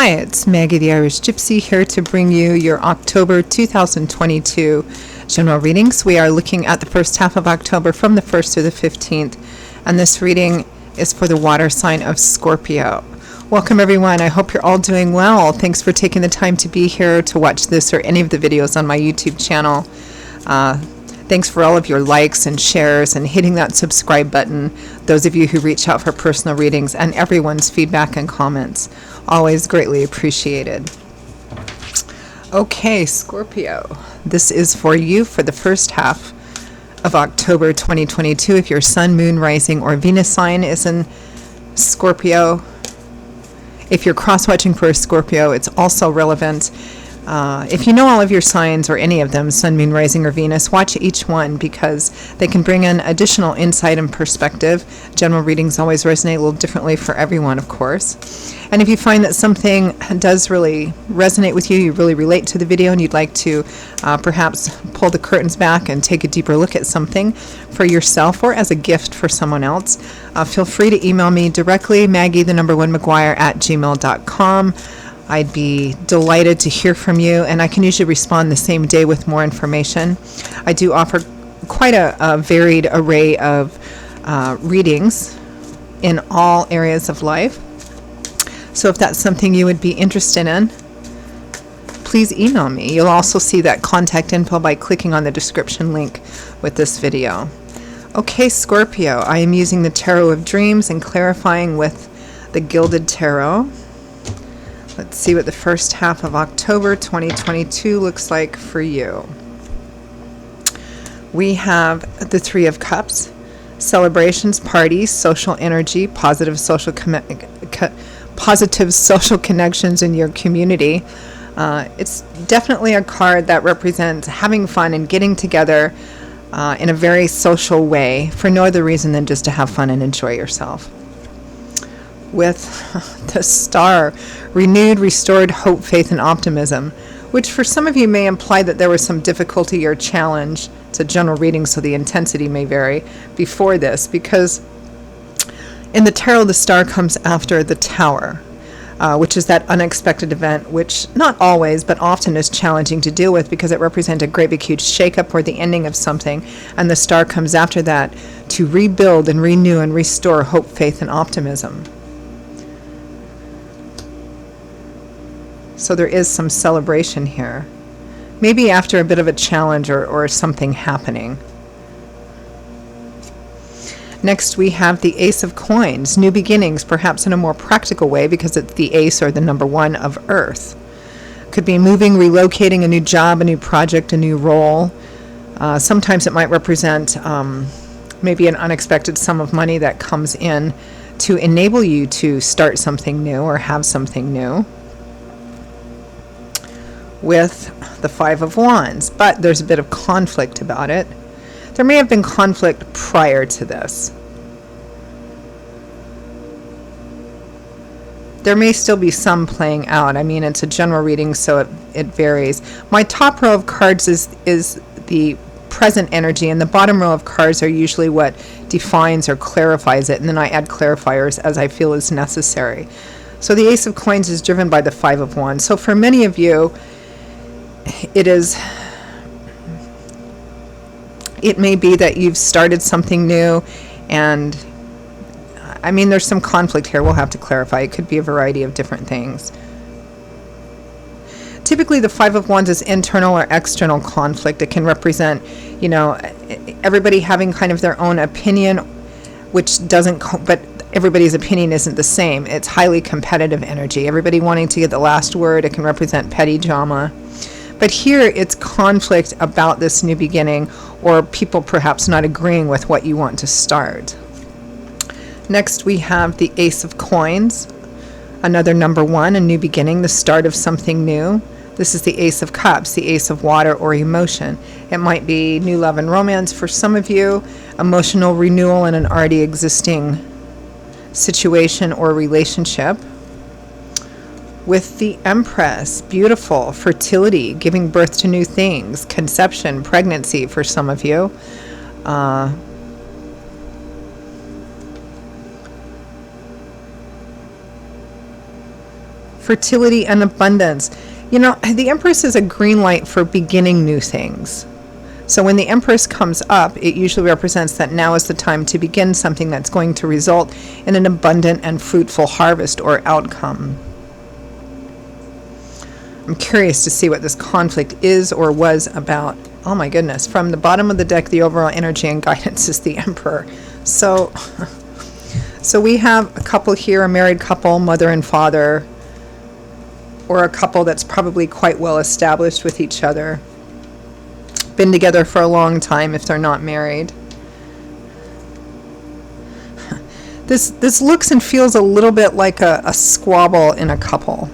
Hi, it's Maggie the Irish Gypsy here to bring you your October 2022 general readings. We are looking at the first half of October from the 1st to the 15th, and this reading is for the water sign of Scorpio. Welcome everyone. I hope you're all doing well. Thanks for taking the time to be here to watch this or any of the videos on my YouTube channel. Thanks for all of your likes and shares and hitting that subscribe button. Those of you who reach out for personal readings and everyone's feedback and comments. Always greatly appreciated. Okay, Scorpio. This is for you for the first half of October 2022. If your sun, moon, rising, or Venus sign is in Scorpio. If you're cross-watching for a Scorpio, it's also relevant. If you know all of your signs or any of them, sun, moon, rising, or Venus, watch each one because they can bring in additional insight and perspective. General readings always resonate a little differently for everyone, of course. And if you find that something does really resonate with you, you really relate to the video, and you'd like to perhaps pull the curtains back and take a deeper look at something for yourself or as a gift for someone else, feel free to email me directly, maggie1mcguire@gmail.com. I'd be delighted to hear from you, and I can usually respond the same day with more information. I do offer quite a varied array of readings in all areas of life. So if that's something you would be interested in, please email me. You'll also see that contact info by clicking on the description link with this video. Okay, Scorpio, I am using the Tarot of Dreams and clarifying with the Gilded Tarot. Let's see what the first half of October 2022 looks like for you. We have the Three of Cups, celebrations, parties, social energy, positive social connections in your community. It's definitely a card that represents having fun and getting together in a very social way for no other reason than just to have fun and enjoy yourself. With the Star, renewed, restored hope, faith, and optimism, which for some of you may imply that there was some difficulty or challenge. It's a general reading, so the intensity may vary before this, because in the Tarot, the Star comes after the Tower, which is that unexpected event, which not always, but often is challenging to deal with because it represents a great big huge shakeup or the ending of something, and the Star comes after that to rebuild and renew and restore hope, faith, and optimism. So there is some celebration here. Maybe after a bit of a challenge or something happening. Next we have the Ace of Coins, new beginnings, perhaps in a more practical way because it's the ace or the number one of Earth. Could be moving, relocating, a new job, a new project, a new role. Sometimes it might represent maybe an unexpected sum of money that comes in to enable you to start something new or have something new. With the Five of Wands, but there's a bit of conflict about it. There may have been conflict prior to this. There may still be some playing out. I mean, it's a general reading, so it varies. My top row of cards is the present energy, and the bottom row of cards are usually what defines or clarifies it, and then I add clarifiers as I feel is necessary. So the Ace of Coins is driven by the Five of Wands. So for many of you, it may be that you've started something new, and I mean there's some conflict here. We'll have to clarify. It could be a variety of different things. Typically the Five of Wands is internal or external conflict. It can represent, you know, everybody having kind of their own opinion, which doesn't, but everybody's opinion isn't the same. It's highly competitive energy. Everybody wanting to get the last word. It can represent petty drama. But here it's conflict about this new beginning, or people perhaps not agreeing with what you want to start. Next we have the Ace of Coins, another number one, a new beginning, the start of something new. This is the Ace of Cups, the Ace of Water or emotion. It might be new love and romance for some of you, emotional renewal in an already existing situation or relationship. With the Empress, beautiful, fertility, giving birth to new things, conception, pregnancy for some of you. fertility and abundance. You know, the Empress is a green light for beginning new things. So when the Empress comes up, it usually represents that now is the time to begin something that's going to result in an abundant and fruitful harvest or outcome. I'm curious to see what this conflict is or was about. Oh my goodness. From the bottom of the deck, the overall energy and guidance is the Emperor. So we have a couple here, a married couple, mother and father, or a couple that's probably quite well established with each other. Been together for a long time if they're not married. This looks and feels a little bit like a squabble in a couple,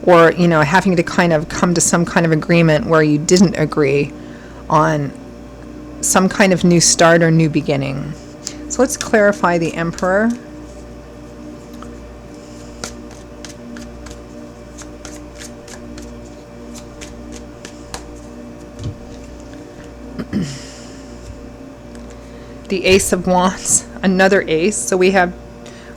or, you know, having to kind of come to some kind of agreement where you didn't agree on some kind of new start or new beginning. So let's clarify the Emperor. The Ace of Wands, another ace. So we have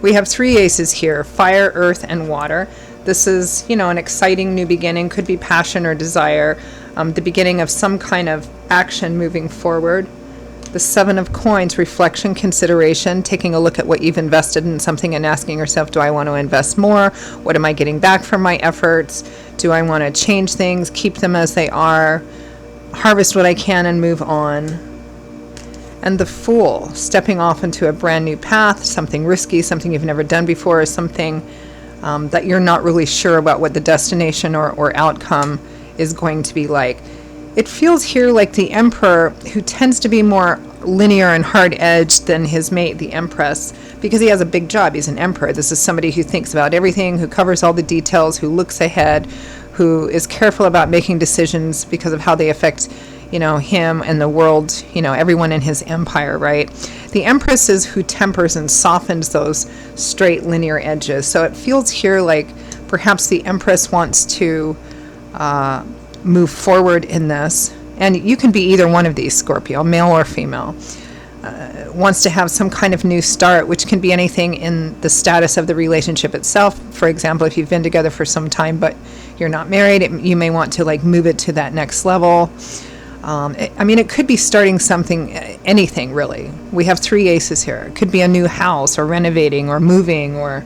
3 aces here: fire, earth, and water. This is, you know, an exciting new beginning. Could be passion or desire, the beginning of some kind of action moving forward. The 7 of Coins, reflection, consideration, taking a look at what you've invested in something and asking yourself, do I want to invest more? What am I getting back from my efforts? Do I want to change things, keep them as they are, harvest what I can and move on? And the Fool, stepping off into a brand new path, something risky, something you've never done before, or something that you're not really sure about what the destination or outcome is going to be like. It feels here like the Emperor, who tends to be more linear and hard-edged than his mate, the Empress, because he has a big job. He's an Emperor. This is somebody who thinks about everything, who covers all the details, who looks ahead, who is careful about making decisions because of how they affect, you know, him and the world, you know, everyone in his empire, right? The Empress is who tempers and softens those straight linear edges. So it feels here like perhaps the Empress wants to move forward in this. And you can be either one of these, Scorpio, male or female. Wants to have some kind of new start, which can be anything in the status of the relationship itself. For example, if you've been together for some time but you're not married, you may want to like move it to that next level. It could be starting something, anything really. We have 3 aces here. It could be a new house or renovating or moving or,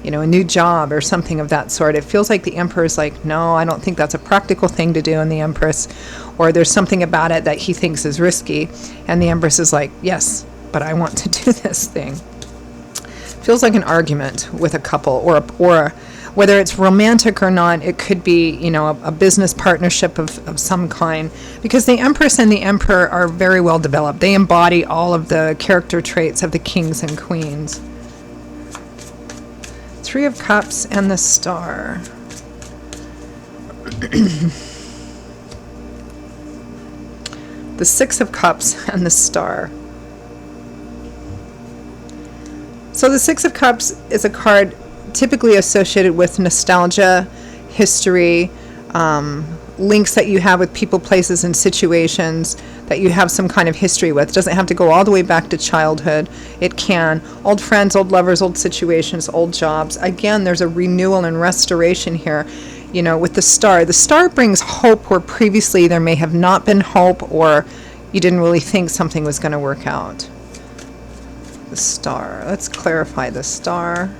you know, a new job or something of that sort. It feels like the Emperor's like, no, I don't think that's a practical thing to do in the Empress, or there's something about it that he thinks is risky. And the Empress is like, yes, but I want to do this thing. Feels like an argument with a couple or whether it's romantic or not. It could be, you know, a business partnership of some kind, because the Empress and the Emperor are very well developed. They embody all of the character traits of the kings and queens. 3 of Cups and the Star. The 6 of Cups and the Star. So the 6 of Cups is a card typically associated with nostalgia, history, links that you have with people, places, and situations that you have some kind of history with. It doesn't have to go all the way back to childhood. It can. Old friends, old lovers, old situations, old jobs. Again, there's a renewal and restoration here, you know, with the Star. The Star brings hope where previously there may have not been hope, or you didn't really think something was going to work out. The Star. Let's clarify the Star.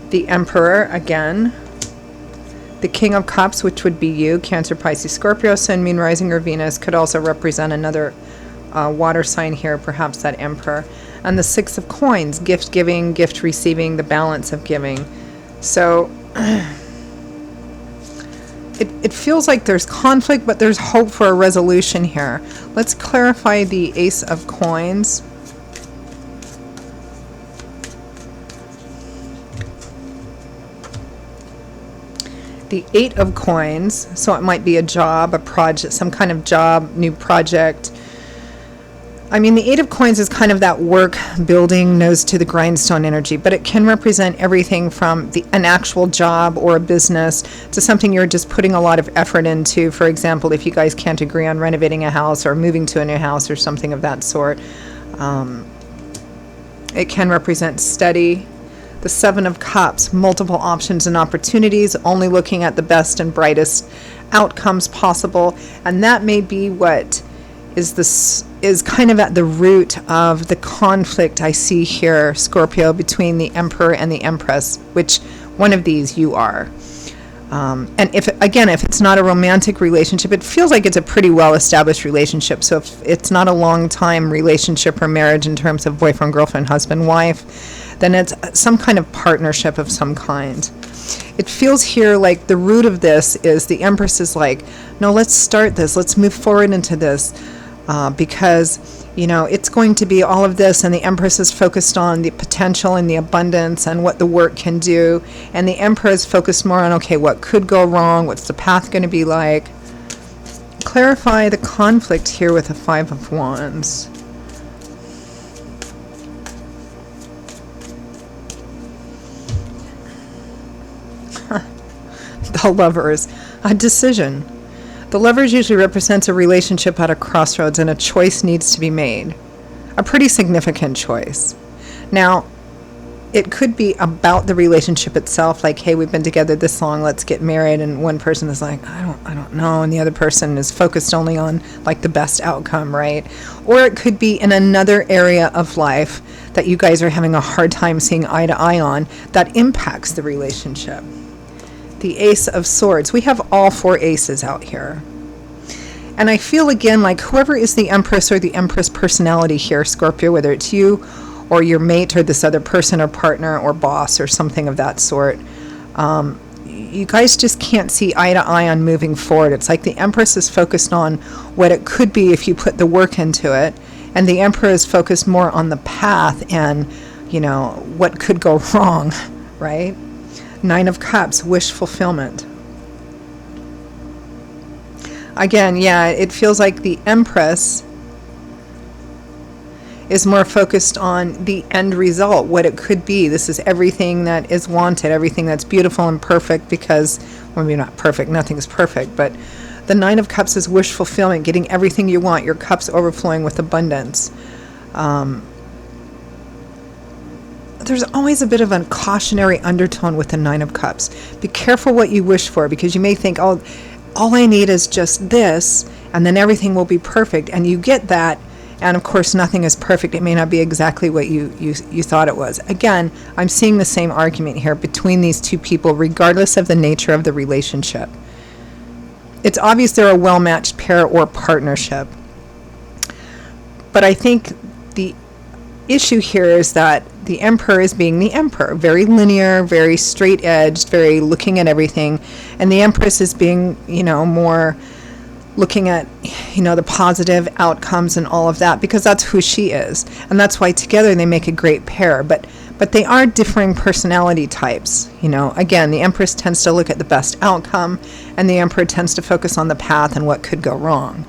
The Emperor, again. The King of Cups, which would be you, Cancer, Pisces, Scorpio, Sun, Moon, Rising, or Venus, could also represent another water sign here, perhaps that Emperor. And the 6 of Coins, gift giving, gift receiving, the balance of giving. So it feels like there's conflict, but there's hope for a resolution here. Let's clarify the Ace of Coins. The 8 of Coins, so it might be a job, a project, some kind of job, new project. I mean, the 8 of Coins is kind of that work, building, nose to the grindstone energy, but it can represent everything from an actual job or a business to something you're just putting a lot of effort into. For example, if you guys can't agree on renovating a house or moving to a new house or something of that sort. It can represent steady. The Seven of Cups, multiple options and opportunities, only looking at the best and brightest outcomes possible. And that may be what is kind of at the root of the conflict I see here, Scorpio, between the Emperor and the Empress, which one of these you are. And if it's not a romantic relationship, it feels like it's a pretty well-established relationship. So if it's not a long-time relationship or marriage in terms of boyfriend, girlfriend, husband, wife, then it's some kind of partnership of some kind. It feels here like the root of this is the Empress is like, no, let's start this. Let's move forward into this because it's going to be all of this, and the Empress is focused on the potential and the abundance and what the work can do, and the Emperor is focused more on, okay, what could go wrong, what's the path going to be like. Clarify the conflict here with the Five of Wands. The Lovers, a decision. The Lovers usually represents a relationship at a crossroads, and a choice needs to be made. A pretty significant choice. Now, it could be about the relationship itself, like, hey, we've been together this long, let's get married, and one person is like, I don't know, and the other person is focused only on like the best outcome, right? Or it could be in another area of life that you guys are having a hard time seeing eye to eye on that impacts the relationship. The Ace of Swords. We have all four aces out here. And I feel again like whoever is the Empress or the Empress personality here, Scorpio, whether it's you or your mate or this other person or partner or boss or something of that sort, you guys just can't see eye to eye on moving forward. It's like the Empress is focused on what it could be if you put the work into it, and the Emperor is focused more on the path and, what could go wrong, right? Nine of Cups, wish fulfillment. Again, yeah, it feels like the Empress is more focused on the end result, what it could be. This is everything that is wanted, everything that's beautiful and perfect, because, well, maybe not perfect, nothing's perfect, but the Nine of Cups is wish fulfillment, getting everything you want, your cups overflowing with abundance. There's always a bit of a cautionary undertone with the Nine of Cups. Be careful what you wish for, because you may think, oh, all I need is just this, and then everything will be perfect. And you get that, and of course nothing is perfect. It may not be exactly what you thought it was. Again, I'm seeing the same argument here between these two people, regardless of the nature of the relationship. It's obvious they're a well-matched pair or partnership. But I think the issue here is that the Emperor is being the Emperor, very linear, very straight-edged, very looking at everything, and the Empress is being, more looking at, the positive outcomes and all of that, because that's who she is, and that's why together they make a great pair. But they are differing personality types. Again, the Empress tends to look at the best outcome, and the Emperor tends to focus on the path and what could go wrong.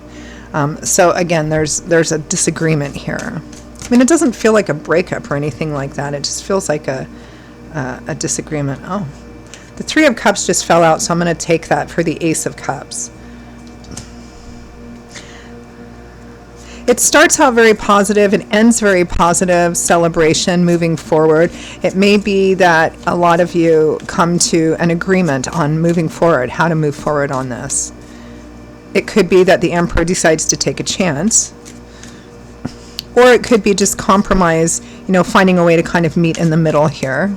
So again, there's a disagreement here. I mean, it doesn't feel like a breakup or anything like that. It just feels like a disagreement. Oh, the Three of Cups just fell out, so I'm going to take that for the Ace of Cups. It starts out very positive. It ends very positive, celebration, moving forward. It may be that a lot of you come to an agreement on moving forward, how to move forward on this. It could be that the Emperor decides to take a chance. Or it could be just compromise, finding a way to kind of meet in the middle here.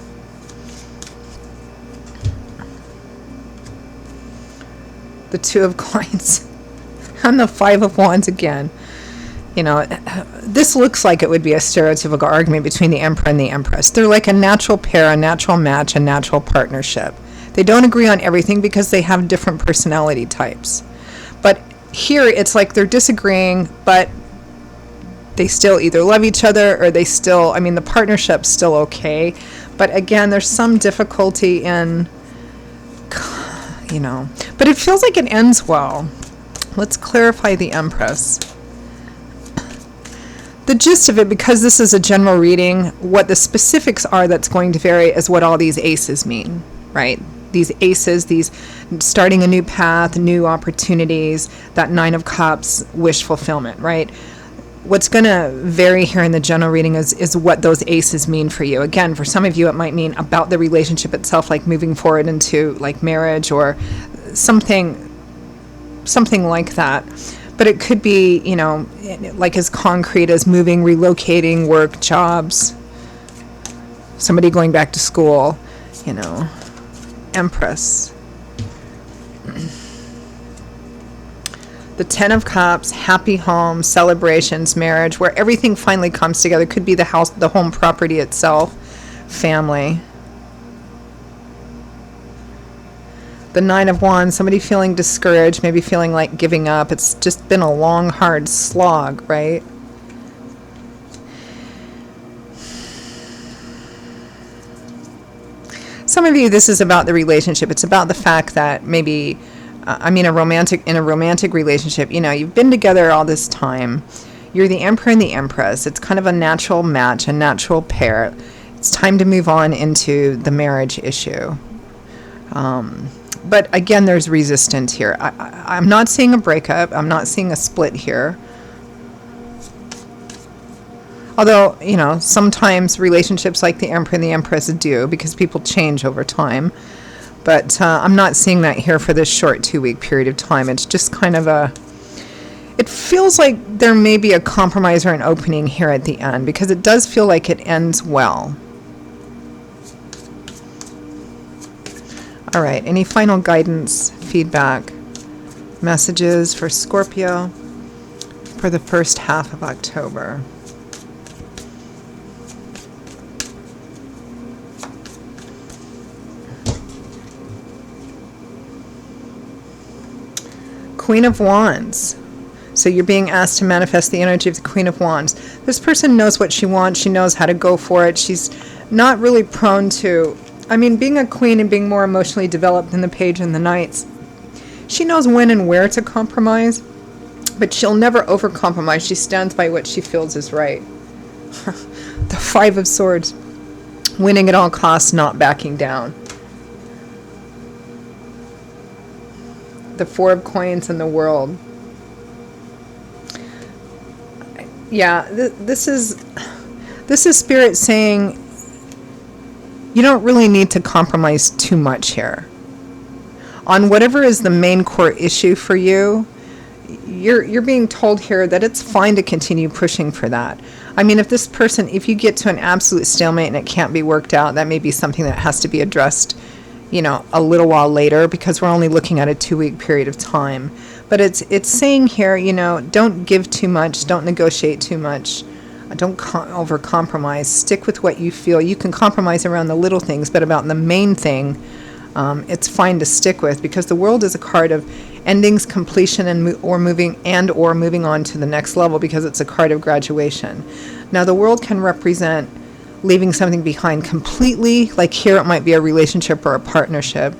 The Two of Coins and the Five of Wands again. This looks like it would be a stereotypical argument between the Emperor and the Empress. They're like a natural pair, a natural match, a natural partnership. They don't agree on everything because they have different personality types. But here it's like they're disagreeing, but they still either love each other or the partnership's still okay. But again, there's some difficulty in, but it feels like it ends well. Let's clarify the Empress. The gist of it, because this is a general reading, what the specifics are that's going to vary is what all these aces mean, right? These aces, these starting a new path, new opportunities, that Nine of Cups, wish fulfillment, right? What's going to vary here in the general reading is what those aces mean for you. Again, for some of you, it might mean about the relationship itself, like moving forward into like marriage or something like that. But it could be, you know, like as concrete as moving, relocating, work, jobs, somebody going back to school, you know. Empress. The Ten of Cups, happy home, celebrations, marriage, where everything finally comes together. Could be the house, the home property itself, family. The Nine of Wands, somebody feeling discouraged, maybe feeling like giving up. It's just been a long, hard slog, right? Some of you, this is about the relationship. It's about the fact that maybe, in a romantic relationship, you know, you've been together all this time. You're the Emperor and the Empress. It's kind of a natural match, a natural pair. It's time to move on into the marriage issue. But again, there's resistance here. I'm not seeing a breakup. I'm not seeing a split here. Although, you know, sometimes relationships like the Emperor and the Empress do, because people change over time. But I'm not seeing that here for this short 2-week period of time. It's just kind of it feels like there may be a compromise or an opening here at the end, because it does feel like it ends well. All right, any final guidance, feedback, messages for Scorpio for the first half of October? Queen of Wands. So you're being asked to manifest the energy of the Queen of Wands. This person knows what she wants. She knows how to go for it. She's not really prone to, being a queen and being more emotionally developed than the Page and the Knights. She knows when and where to compromise, but she'll never overcompromise. She stands by what she feels is right. The Five of Swords. Winning at all costs, not backing down. The Four of Coins and the World. Yeah, this is Spirit saying you don't really need to compromise too much here. On whatever is the main core issue for you, you're being told here that it's fine to continue pushing for that. If you get to an absolute stalemate and it can't be worked out, that may be something that has to be addressed, a little while later, because we're only looking at a 2-week period of time. But it's saying here, don't give too much, don't negotiate too much, don't over-compromise. Stick with what you feel. You can compromise around the little things, but about the main thing, it's fine to stick with, because the World is a card of endings, completion, and or moving on to the next level, because it's a card of graduation. Now, the World can represent leaving something behind completely, like here it might be a relationship or a partnership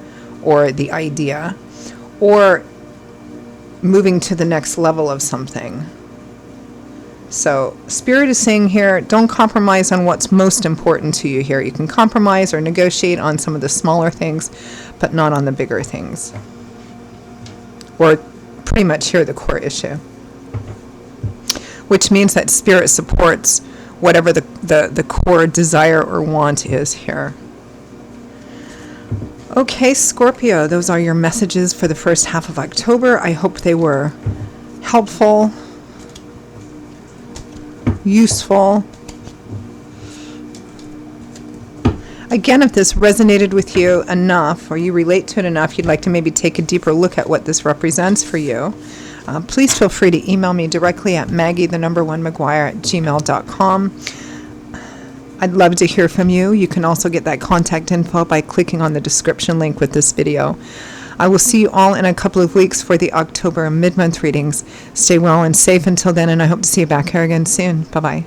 or the idea, or moving to the next level of something. So Spirit is saying here, don't compromise on what's most important to you here. You can compromise or negotiate on some of the smaller things, but not on the bigger things, or pretty much here the core issue, which means that Spirit supports whatever the core desire or want is here. Okay, Scorpio, those are your messages for the first half of October. I hope they were helpful, useful. Again, if this resonated with you enough, or you relate to it enough, you'd like to maybe take a deeper look at what this represents for you, please feel free to email me directly at maggie1maguire@gmail.com. I'd love to hear from you. You can also get that contact info by clicking on the description link with this video. I will see you all in a couple of weeks for the October mid-month readings. Stay well and safe until then, and I hope to see you back here again soon. Bye-bye.